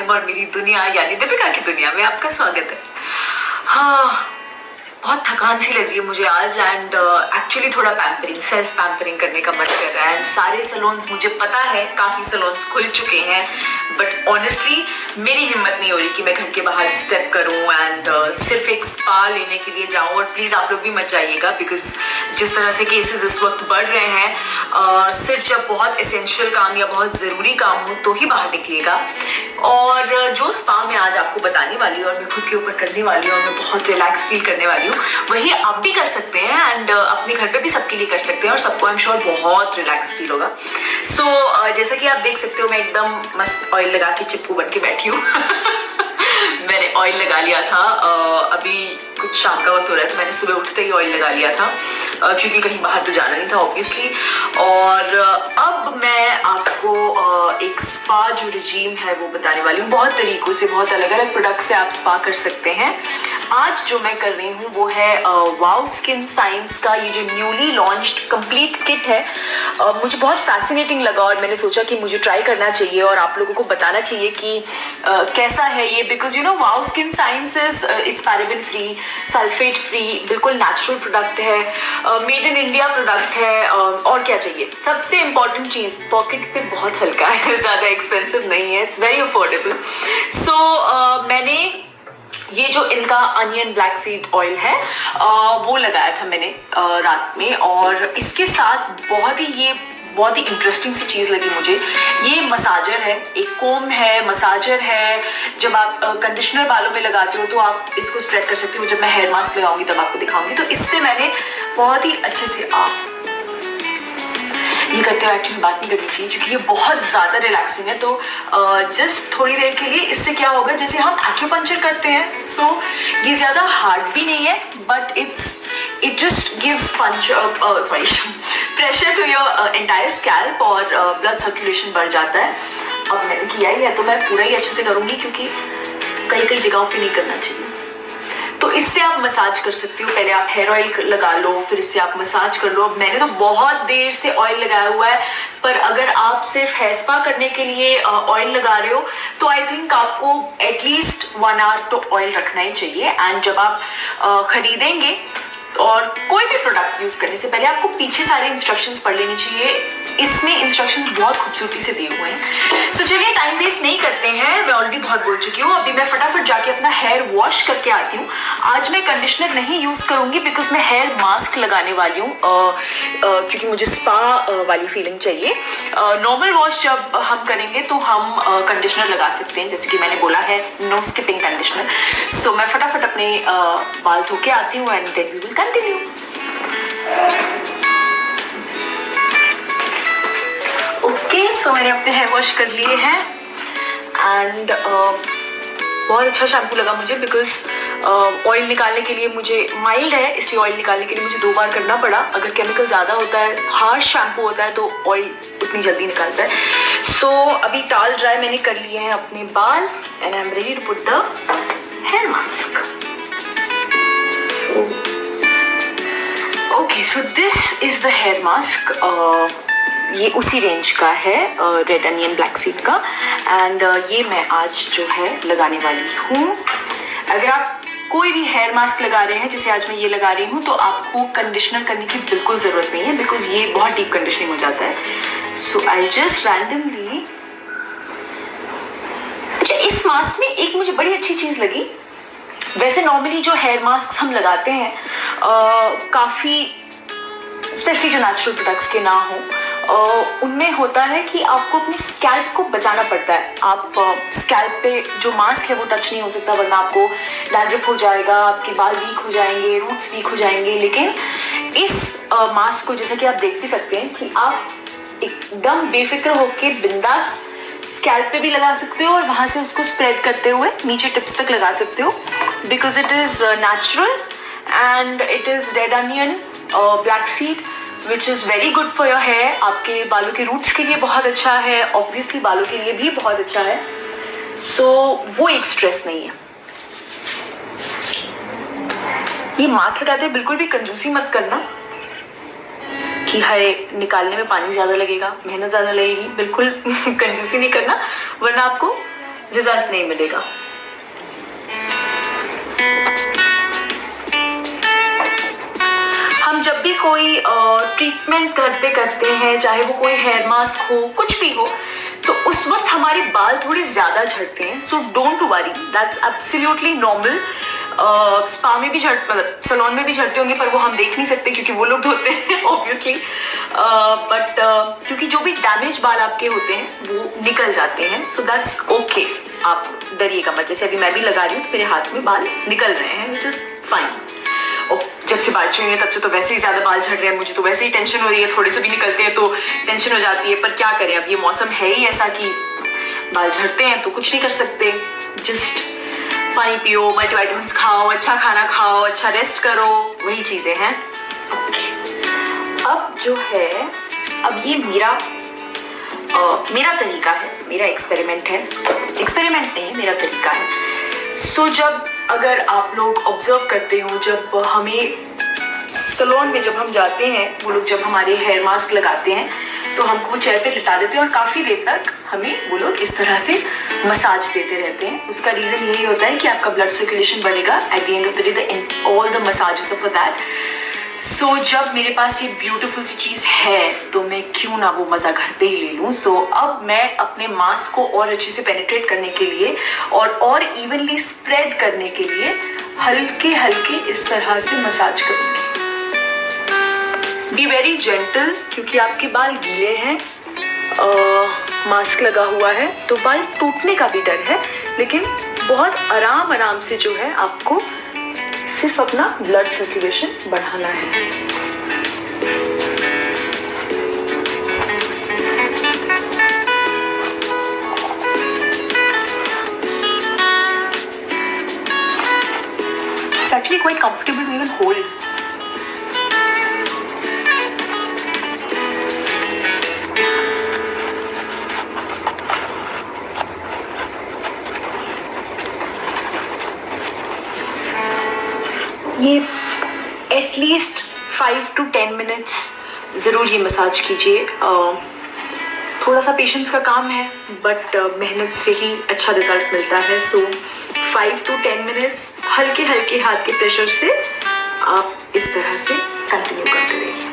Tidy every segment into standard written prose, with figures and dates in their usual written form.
दुनियाविज्डम और मेरी दुनिया यानी दीपिका की दुनिया में आपका स्वागत है। हाँ, बहुत थकान सी लग रही है मुझे आज एंड एक्चुअली थोड़ा पैम्परिंग, सेल्फ पैम्परिंग करने का मन कर रहा है। एंड सारे सैलून्स, मुझे पता है काफ़ी सैलून्स खुल चुके हैं, बट ऑनेस्टली मेरी हिम्मत नहीं हो रही कि मैं घर के बाहर स्टेप करूं एंड सिर्फ एक स्पा लेने के लिए जाऊं। और प्लीज़ आप लोग भी मत जाइएगा, बिकॉज जिस तरह से केसेस इस वक्त बढ़ रहे हैं, सिर्फ जब बहुत एसेंशियल काम या बहुत ज़रूरी काम हो तो ही बाहर निकलिएगा। और जो स्पा मैं आज आपको बताने वाली हूँ और मैं खुद के ऊपर करने वाली हूँ और मैं बहुत रिलैक्स फील करने वाली हूँ, वही आप भी कर सकते हैं एंड अपने घर पे भी सबके लिए कर सकते हैं और सबको आई एम श्योर बहुत रिलैक्स फील होगा। सो जैसा कि आप देख सकते हो, मैं एकदम मस्त ऑयल लगा के चिप्पू बन के बैठी हूँ। मैंने ऑयल लगा लिया था, अभी कुछ शाम का वक्त हो रहा है तो मैंने सुबह उठते ही ऑयल लगा लिया था, क्योंकि कहीं बाहर तो जाना नहीं था ऑब्वियसली। और अब मैं आपको एक स्पा जो रिजीम है वो बताने वाली हूँ। बहुत तरीकों से, बहुत अलग अलग प्रोडक्ट से आप स्पा कर सकते हैं। आज जो मैं कर रही हूँ वो है वाओ स्किन साइंस का ये जो न्यूली लॉन्च्ड कंप्लीट किट है। मुझे बहुत फैसिनेटिंग लगा और मैंने सोचा कि मुझे ट्राई करना चाहिए और आप लोगों को बताना चाहिए कि कैसा है ये, because you know wow skin science is it's paraben free, sulphate free, बिल्कुल नेचुरल प्रोडक्ट है, मेड इन इंडिया प्रोडक्ट है। और क्या चाहिए, सबसे इंपॉर्टेंट चीज़ पॉकेट पे बहुत हल्का है, ज़्यादा एक्सपेंसिव नहीं है, इट्स वेरी अफोर्डेबल। सो मैंने ये जो इनका अनियन ब्लैक सीड ऑयल है वो लगाया था मैंने रात में, और इसके साथ बहुत ही इंटरेस्टिंग सी चीज़ लगी मुझे। ये मसाजर है, एक कोम है, मसाजर है। जब आप कंडीशनर बालों में लगाते हो तो आप इसको स्प्रेड कर सकते हो। जब मैं हेयर मास्क लगाऊंगी तब आपको दिखाऊंगी। तो इससे मैंने बहुत ही अच्छे से, आप ये करते हो एक्चुअली बात नहीं करनी चाहिए क्योंकि ये बहुत ज़्यादा रिलैक्सिंग है। तो जस्ट थोड़ी देर के लिए इससे क्या होगा, जैसे हम एक्यूपंक्चर करते हैं, सो ये ज़्यादा हार्ड भी नहीं है, but it just gives pressure to your entire scalp और ब्लड सर्कुलेशन बढ़ जाता है। अब मैंने किया ही है तो मैं पूरा ही अच्छे से करूँगी, क्योंकि कई जगहों पे नहीं करना चाहिए। तो इससे आप मसाज कर सकते हो। पहले आप हेयर ऑयल लगा लो, फिर इससे आप मसाज कर लो। अब मैंने तो बहुत देर से ऑयल लगाया हुआ है, पर अगर आप सिर्फ हेयर स्पा करने के लिए ऑयल लगा रहे हो तो आई थिंक आपको एटलीस्ट 1 आवर तो ऑयल रखना ही चाहिए। एंड जब आप खरीदेंगे और कोई भी प्रोडक्ट यूज करने से पहले आपको पीछे सारे इंस्ट्रक्शंस पढ़ लेनी चाहिए। इसमें इंस्ट्रक्शंस बहुत खूबसूरती से दिए हुए हैं। सो चलिए टाइम वेस्ट नहीं करते हैं, मैं ऑलरेडी बहुत बोल चुकी हूँ। अभी मैं फटाफट जाके अपना हेयर वॉश करके आती हूँ। आज मैं कंडीशनर नहीं यूज करूंगी बिकॉज मैं हेयर मास्क लगाने वाली हूँ, क्योंकि मुझे स्पा वाली फीलिंग चाहिए। नॉर्मल वॉश जब हम करेंगे तो हम कंडीशनर लगा सकते हैं, जैसे कि मैंने बोला है, नो स्किपिंग कंडीशनर। सो मैं फटाफट अपने बाल धो के आती हूँ and then we will continue. Okay, so मैंने अपने हेयर वॉश कर लिए हैं एंड बहुत अच्छा शैम्पू लगा मुझे, बिकॉज ऑयल निकालने के लिए मुझे माइल्ड है, इसलिए ऑयल निकालने के लिए मुझे 2 बार करना पड़ा। अगर केमिकल ज़्यादा होता है, हार्श शैम्पू होता है, तो ऑयल उतनी जल्दी निकलता है। सो अभी टाल ड्राई मैंने कर लिए हैं अपने बाल and I am ready to put the hair mask. Okay, so this is the hair mask. ये उसी रेंज का है, रेड अनियन ब्लैक सीड का। एंड ये मैं आज जो है लगाने वाली हूँ। अगर आप कोई भी हेयर मास्क लगा रहे हैं, जैसे आज मैं ये लगा रही हूँ, तो आपको कंडीशनर करने की बिल्कुल ज़रूरत नहीं है, बिकॉज ये बहुत डीप कंडीशनिंग हो जाता है। सो आई जस्ट रैंडमली, अच्छा, इस मास्क में एक मुझे बड़ी अच्छी चीज़ लगी। वैसे नॉर्मली जो हेयर मास्क हम लगाते हैं, काफ़ी स्पेशली जो नेचुरल प्रोडक्ट्स के ना हो, उनमें होता है कि आपको अपने स्कैल्प को बचाना पड़ता है। आप स्कैल्प पे जो मास्क है वो टच नहीं हो सकता, वरना आपको डैंड्रफ हो जाएगा, आपके बाल वीक हो जाएंगे, रूट्स वीक हो जाएंगे। लेकिन इस मास्क को, जैसे कि आप देख भी सकते हैं, कि आप एकदम बेफिक्र होके बिंदास स्कैल्प पे भी लगा सकते हो और वहाँ से उसको स्प्रेड करते हुए नीचे टिप्स तक लगा सकते हो, because it is natural and it is red onion black seed which is very good for your hair. आपके बालों के रूट्स के लिए बहुत अच्छा है, ऑब्वियसली बालों के लिए भी बहुत अच्छा है। सो वो एक स्ट्रेस नहीं है। ये मास्क लगाते बिल्कुल भी कंजूसी मत करना कि हाय निकालने में पानी ज़्यादा लगेगा, मेहनत ज़्यादा लगेगी, बिल्कुल कंजूसी नहीं करना, वरना आपको रिजल्ट नहीं मिलेगा। हम जब भी कोई ट्रीटमेंट घर पे करते हैं, चाहे वो कोई हेयर मास्क हो, कुछ भी हो, तो उस वक्त हमारे बाल थोड़े ज्यादा झड़ते हैं। So don't worry, that's absolutely normal. Spa में भी मतलब सैलून में भी झड़ते होंगे, पर वो हम देख नहीं सकते क्योंकि वो लोग धोते हैं ऑब्वियसली। बट क्योंकि जो भी डैमेज बाल आपके होते हैं वो निकल जाते हैं, सो दैट्स ओके। आप डरिएगा मत। जैसे अभी मैं भी लगा रही हूँ तो मेरे हाथ में बाल निकल रहे हैं, विच इज फाइन। और जब से बाल चाहिए तब से तो वैसे ही ज्यादा बाल झड़ रहे हैं, मुझे तो वैसे ही टेंशन हो रही है। थोड़े से भी निकलते हैं तो टेंशन हो जाती है, पर क्या करें, अब ये मौसम है ही ऐसा कि बाल झड़ते हैं तो कुछ नहीं कर सकते। जस्ट पानी पियो, मल्टीविटामिन्स खाओ, अच्छा खाना खाओ, अच्छा रेस्ट करो, वही चीजें हैं। अब जो है, अब ये मेरा तरीका है, मेरा एक्सपेरिमेंट है। एक्सपेरिमेंट नहीं है, मेरा तरीका है। सो जब अगर आप लोग ऑब्जर्व करते हो, जब हमें सैलून में जब हम जाते हैं, वो लोग जब हमारे हेयर मास्क लगाते हैं तो हमको चेयर पे लिटा देते हैं और काफ़ी देर तक हमें वो लोग इस तरह से मसाज देते रहते हैं। उसका रीज़न यही होता है कि आपका ब्लड सर्कुलेशन बढ़ेगा। At the end of the day all the massages of that. So जब मेरे पास ये ब्यूटीफुल सी चीज़ है तो मैं क्यों ना वो मज़ा घर पे ही ले लूँ। सो अब मैं अपने मास्क को और अच्छे से पेनिट्रेट करने के लिए और इवनली स्प्रेड करने के लिए हल्के हल्के इस तरह से मसाज करूँगी। बी वेरी जेंटल, क्योंकि आपके बाल गीले हैं, मास्क लगा हुआ है तो बाल टूटने का भी डर है, लेकिन बहुत आराम आराम से जो है आपको सिर्फ अपना ब्लड सर्कुलेशन बढ़ाना है। It's actually quite comfortable to even hold. ये एटलीस्ट 5 to 10 मिनट्स ज़रूर ये मसाज कीजिए। थोड़ा सा पेशेंस का काम है, बट मेहनत से ही अच्छा रिजल्ट मिलता है। सो 5 to 10 मिनट्स हल्के हल्के हाथ के प्रेशर से आप इस तरह से कंटिन्यू करते रहिए।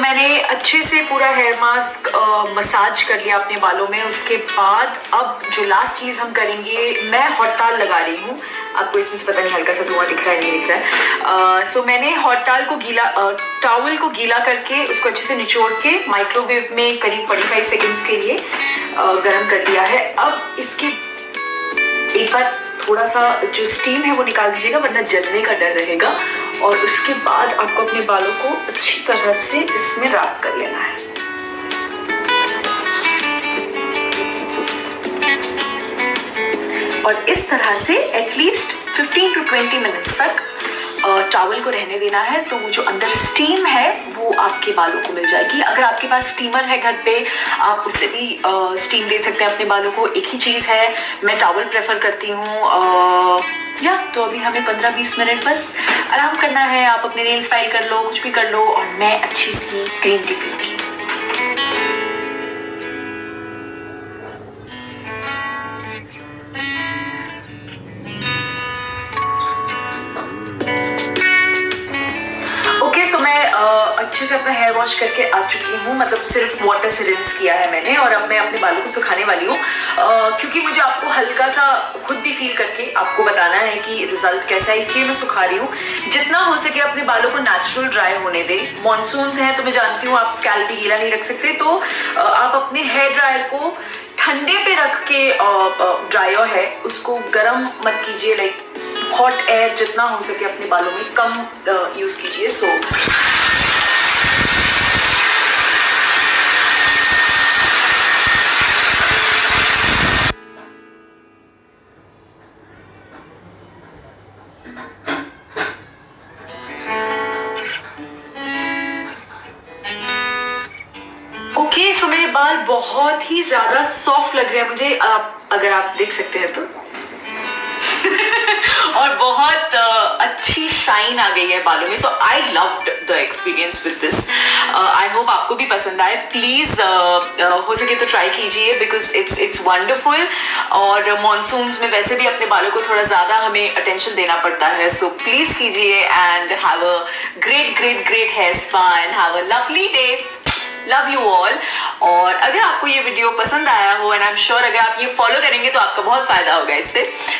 मैंने अच्छे से पूरा हेयर मास्क मसाज कर लिया अपने बालों में। उसके बाद अब जो लास्ट चीज़ हम करेंगे, मैं हॉट टाल लगा रही हूँ। आपको इसमें से पता नहीं हल्का सा धुआं दिख रहा है नहीं दिख रहा है। सो मैंने हॉट टाल को टॉवल को गीला करके उसको अच्छे से निचोड़ के माइक्रोवेव में करीब 45 सेकेंड्स के लिए गर्म कर दिया है। अब इसके एक बार थोड़ा सा जो स्टीम है वो निकाल दीजिएगा, वरना जलने का डर रहेगा। और उसके बाद आपको अपने बालों को अच्छी तरह से इसमें रैप कर लेना है। और इस तरह से एटलीस्ट 15 to 20 मिनट्स तक टॉवल को रहने देना है, तो वो जो अंदर स्टीम है वो आपके बालों को मिल जाएगी। अगर आपके पास स्टीमर है घर पे, आप उससे भी स्टीम दे सकते हैं अपने बालों को। एक ही चीज़ है, मैं टॉवल प्रेफर करती हूँ। या तो अभी हमें 15-20 मिनट बस आराम करना है। आप अपने नेल्स फाइल कर लो, कुछ भी कर लो, और मैं अच्छी सी ग्रीन टी पीऊंगी। अच्छे से अपना हेयर वॉश करके आ चुकी हूँ, मतलब सिर्फ वाटर से रिंस किया है मैंने। और अब मैं अपने बालों को सुखाने वाली हूँ, क्योंकि मुझे आपको हल्का सा खुद भी फील करके आपको बताना है कि रिजल्ट कैसा है, इसलिए मैं सुखा रही हूँ। जितना हो सके अपने बालों को नेचुरल ड्राई होने दें। मॉनसून्स हैं तो मैं जानती हूँ आप स्कैल्प भी गीला नहीं रख सकते, तो आप अपने हेयर ड्रायर को ठंडे पे रख के, ड्रायर है उसको गर्म मत कीजिए। लाइक हॉट एयर जितना हो सके अपने बालों में कम यूज कीजिए। सो मेरे बाल बहुत ही ज्यादा सॉफ्ट लग रहे हैं मुझे, अगर आप देख सकते हैं तो। और बहुत अच्छी शाइन आ गई है बालों में. So I loved the experience with this. I hope आपको भी पसंद आए. प्लीज हो सके तो ट्राई कीजिए बिकॉज इट्स वंडरफुल. और मॉनसून्स में वैसे भी अपने बालों को थोड़ा ज्यादा हमें अटेंशन देना पड़ता है. सो प्लीज कीजिए and have a great hair spa and have a lovely day. Love you all. और अगर आपको ये वीडियो पसंद आया हो एंड आई एम श्योर अगर आप ये फॉलो करेंगे तो आपका बहुत फायदा होगा इससे.